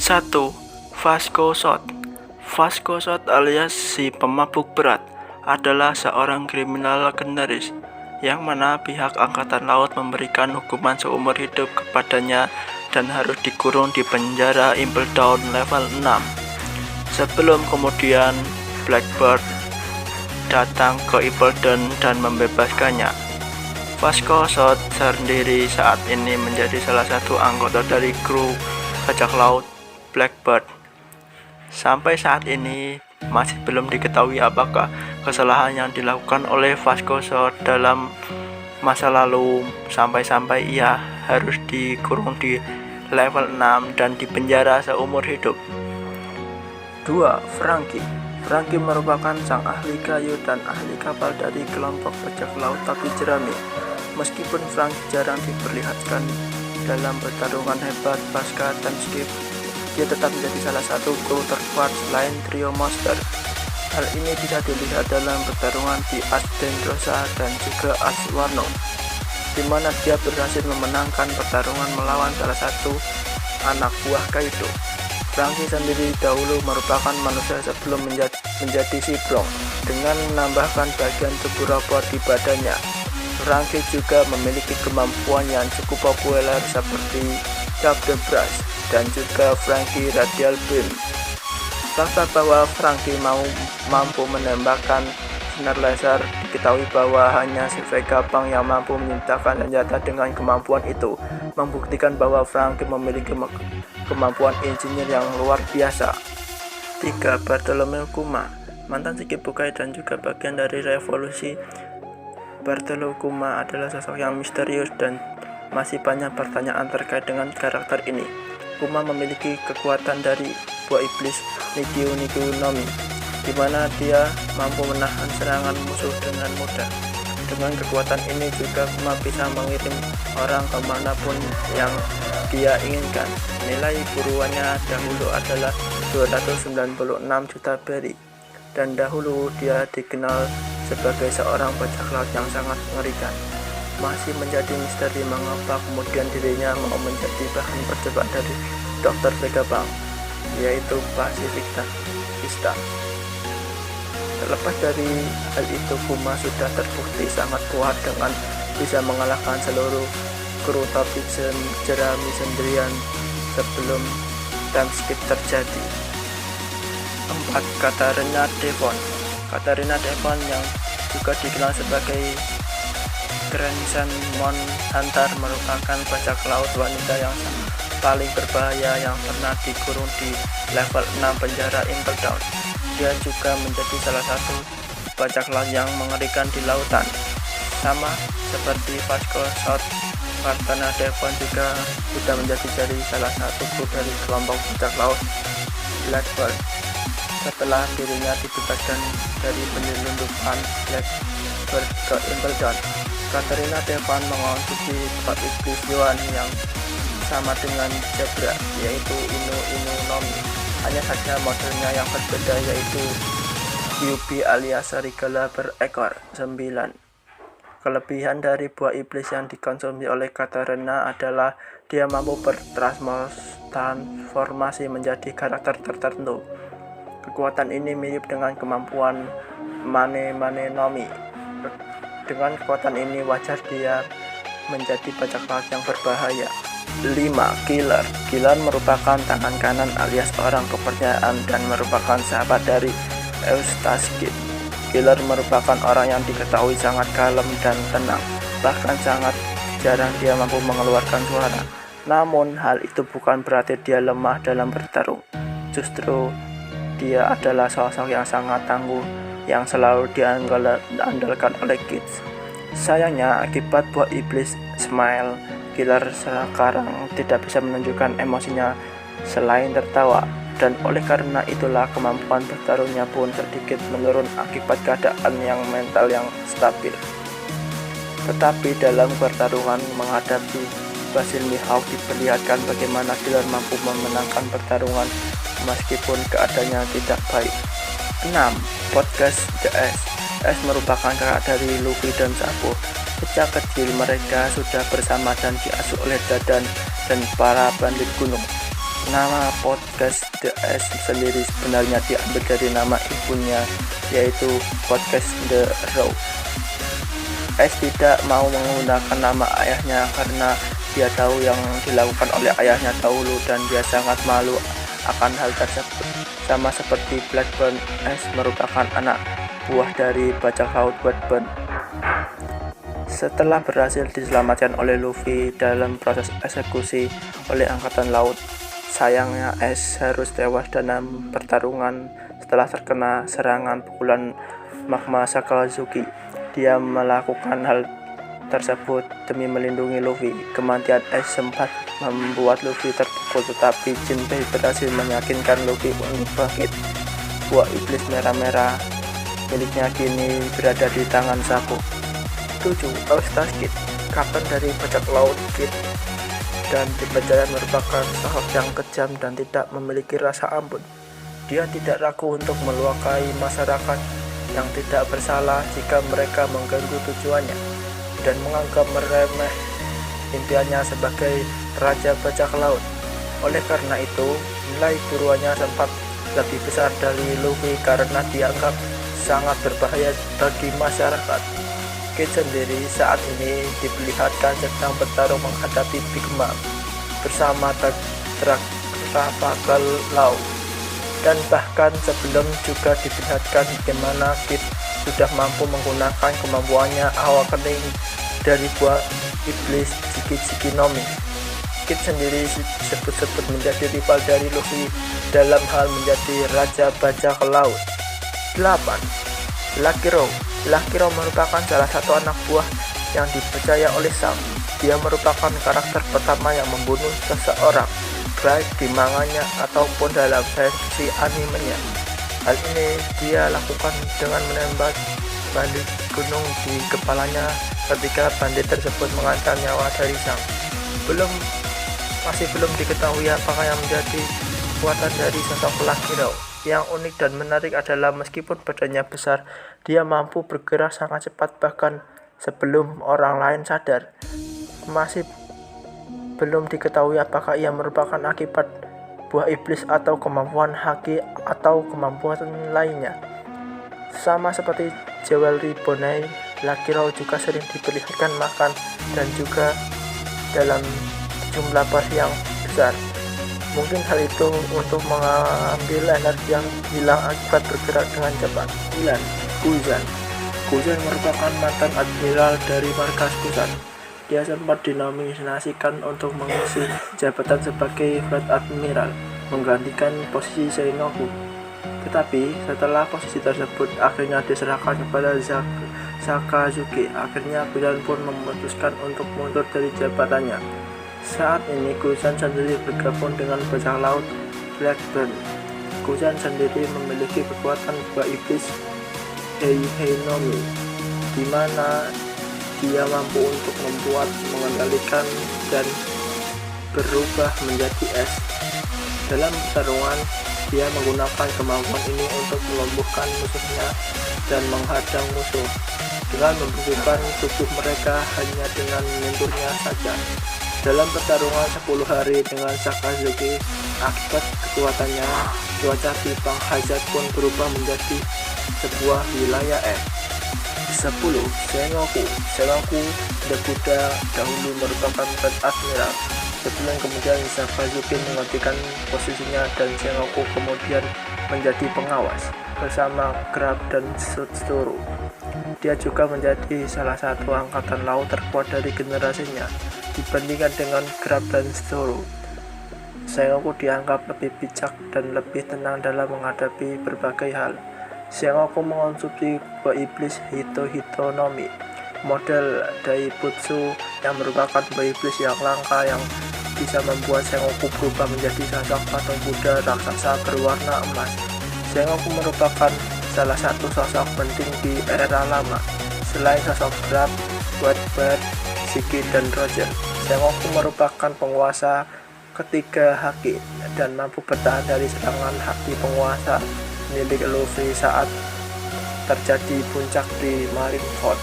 1. Vasco Shot. Vasco Shot alias si pemabuk berat adalah seorang kriminal legendaris yang mana pihak Angkatan Laut memberikan hukuman seumur hidup kepadanya dan harus dikurung di penjara Impel Down level 6 sebelum kemudian Blackbird datang ke Impel Down dan membebaskannya. Vasco Shot sendiri saat ini menjadi salah satu anggota dari kru bajak laut Blackbird. Sampai saat ini masih belum diketahui apakah kesalahan yang dilakukan oleh Vasco Shot dalam masa lalu sampai ia harus dikurung di level 6 dan dipenjara seumur hidup. 2. Frankie merupakan sang ahli kayu dan ahli kapal dari kelompok bajak laut tapi jerami. Meskipun Frankie jarang diperlihatkan dalam pertarungan hebat pasca time skip, dia tetap menjadi salah satu kru terkuat selain trio Monster. Hal ini tidak dilihat dalam pertarungan di Dressrosa dan juga Wano, di mana dia berhasil memenangkan pertarungan melawan salah satu anak buah Kaido. Frankie sendiri dahulu merupakan manusia sebelum menjadi Cyborg dengan menambahkan bagian tubuh robot di badannya. Frankie juga memiliki kemampuan yang cukup populer seperti Chop the Brush dan juga Frankie Radial Beam. Fakta bahwa Frankie mampu menembakkan sinar laser diketahui bahwa hanya si Vega Pang yang mampu menciptakan senjata dengan kemampuan itu, membuktikan bahwa Frankie memiliki kemampuan engineer yang luar biasa. 3. Bartholomew Kuma, mantan Shikibukai dan juga bagian dari revolusi. Bartholomew Kuma adalah sosok yang misterius dan masih banyak pertanyaan terkait dengan karakter ini. Kuma memiliki kekuatan dari buah iblis Nikyu Nomi, di mana dia mampu menahan serangan musuh dengan mudah. Dengan kekuatan ini juga Kuma bisa mengirim orang kemanapun yang dia inginkan. Nilai buruannya dahulu adalah 296 juta berry, dan dahulu dia dikenal sebagai seorang bajak laut yang sangat mengerikan. Masih menjadi misteri mengapa kemudian dirinya mau menjadi bahan percobaan dari Dr. Vega Pang, yaitu Pacific Vista. Terlepas dari hal itu, Kuma sudah terbukti sangat kuat dengan bisa mengalahkan seluruh kru topik jerami sendirian sebelum time skip terjadi. 4. Katarina Devon yang juga dikenal sebagai Crimson Moon Hunter merupakan bajak laut wanita yang paling berbahaya yang pernah dikurung di level 6 penjara Impel Down. Dia juga menjadi salah satu bajak laut yang mengerikan di lautan. Sama seperti Vasco Shot, Katarina Devon juga sudah menjadi salah satu kru dari kelompok bajak laut Blackbird. Setelah dirinya dibebaskan dari penyelundupan Blackbird ke Impel Down, Katarina Devon mengonsumsi buah iblis Yuan yang sama dengan Zebra, yaitu Inu Nomi. Hanya saja modelnya yang berbeda, yaitu Kyuubi alias serigala berekor 9. Kelebihan dari buah iblis yang dikonsumsi oleh Katarina adalah dia mampu bertransformasi menjadi karakter tertentu. Kekuatan ini mirip dengan kemampuan Mane Nomi. Dengan kekuatan ini wajar dia menjadi bajak laut yang berbahaya. 5. Killer merupakan tangan kanan alias orang kepercayaan dan merupakan sahabat dari Eustace. Killer merupakan orang yang diketahui sangat kalem dan tenang, bahkan sangat jarang dia mampu mengeluarkan suara. Namun hal itu bukan berarti dia lemah dalam bertarung. Justru dia adalah sosok yang sangat tangguh yang selalu diandalkan oleh Kids. Sayangnya, akibat buah iblis Smile, Killer sekarang tidak bisa menunjukkan emosinya selain tertawa, dan oleh karena itulah kemampuan bertarungnya pun sedikit menurun akibat keadaan yang mental yang stabil. Tetapi dalam pertarungan menghadapi Basil Mihawk diperlihatkan bagaimana Killer mampu memenangkan pertarungan meskipun keadaannya tidak baik. 6. Podcast The S merupakan kakak dari Luffy dan Sabo. Sejak kecil mereka sudah bersama dan diasuh oleh Dadan dan para bandit gunung. Nama podcast The S sendiri sebenarnya diambil dari nama ibunya, yaitu podcast The Row. S tidak mau menggunakan nama ayahnya karena dia tahu yang dilakukan oleh ayahnya dahulu dan dia sangat malu akan hal tersebut. Sama seperti Blackburn, S merupakan anak buah dari bajak laut Blackburn. Setelah berhasil diselamatkan oleh Luffy dalam proses eksekusi oleh Angkatan Laut, sayangnya S harus tewas dalam pertarungan setelah terkena serangan pukulan magma Sakazuki. Dia melakukan hal tersebut demi melindungi Luffy. Kematian S sempat membuat Luffy terpukul, tetapi Jinbei berhasil meyakinkan Luffy untuk bangkit. Buah iblis merah-merah miliknya kini berada di tangan Sabo. 7. Eustace Kid, kapten dari bajak laut Kid dan Dipenjara merupakan sosok yang kejam dan tidak memiliki rasa ampun. Dia tidak ragu untuk melukai masyarakat yang tidak bersalah jika mereka mengganggu tujuannya dan menganggap meremeh impiannya sebagai raja bajak laut. Oleh karena itu, nilai buruannya sempat lebih besar dari Luffy karena dianggap sangat berbahaya bagi masyarakat. Kid sendiri saat ini diperlihatkan sedang bertarung menghadapi Big Mom bersama Trafalgar Law, dan bahkan sebelum juga diperlihatkan bagaimana Kid sudah mampu menggunakan kemampuannya awakening dari buah iblis Jiki Nomi. Kid sendiri disebut-sebut menjadi rival dari Luffy dalam hal menjadi raja bajak laut. 8. Lucky Row. Lucky Row merupakan salah satu anak buah yang dipercaya oleh Sam. Dia merupakan karakter pertama yang membunuh seseorang, baik di manganya ataupun dalam versi animenya. Hal ini dia lakukan dengan menembak bandit gunung di kepalanya ketika bandit tersebut mengancam nyawa dari Sam. Masih belum diketahui apakah yang menjadi kekuatan dari sosok Lucky Row. Yang unik dan menarik adalah meskipun badannya besar, dia mampu bergerak sangat cepat bahkan sebelum orang lain sadar. Masih belum diketahui apakah ia merupakan akibat buah iblis atau kemampuan haki atau kemampuan lainnya. Sama seperti Jewelry Bonai, Lucky Row juga sering diperlihatkan makan dan juga dalam jumlah porsi yang besar. Mungkin hal itu untuk mengambil energi yang hilang akibat bergerak dengan cepat. 9. Kuzan. Kuzan merupakan mantan admiral dari markas Kusan. Dia sempat dinominasikan untuk mengisi jabatan sebagai Fleet Admiral, menggantikan posisi Sengoku. Tetapi setelah posisi tersebut akhirnya diserahkan kepada Sakazuki, akhirnya Kuzan pun memutuskan untuk mundur dari jabatannya. Saat ini Kuzan sendiri bergabung dengan bajak laut Blackburn. Kuzan sendiri memiliki kekuatan buah iblis Heinomi, di mana dia mampu untuk mengendalikan dan berubah menjadi es. Dalam pertarungan, dia menggunakan kemampuan ini untuk melumpuhkan musuhnya dan menghadang musuh dengan membekukan tubuh mereka hanya dengan menyentuhnya saja. Dalam pertarungan 10 hari dengan Sakazuki, akibat kekuatannya, cuaca di Bang Hazard pun berubah menjadi sebuah wilayah es. 10. Sengoku. The Buddha dahulu merupakan Fleet Admiral, sebelum kemudian Sakazuki menggantikan posisinya dan Sengoku kemudian menjadi pengawas bersama Grab dan Setsuru. Dia juga menjadi salah satu angkatan laut terkuat dari generasinya. Dibandingkan dengan Grab dan Setsuru, Sengoku dianggap lebih bijak dan lebih tenang dalam menghadapi berbagai hal. Sengoku mengonsumsi buah iblis Hitonomi, model Daibutsu, yang merupakan buah iblis yang langka yang bisa membuat Sengoku berubah menjadi sosok patung Buddha raksasa berwarna emas. Sengoku merupakan salah satu sosok penting di era lama. Selain sosok Grab, Whitebird, Shiki, dan Roger, Sengoku merupakan penguasa ketiga haki dan mampu bertahan dari serangan haki penguasa milik Luffy saat terjadi puncak di Marineford.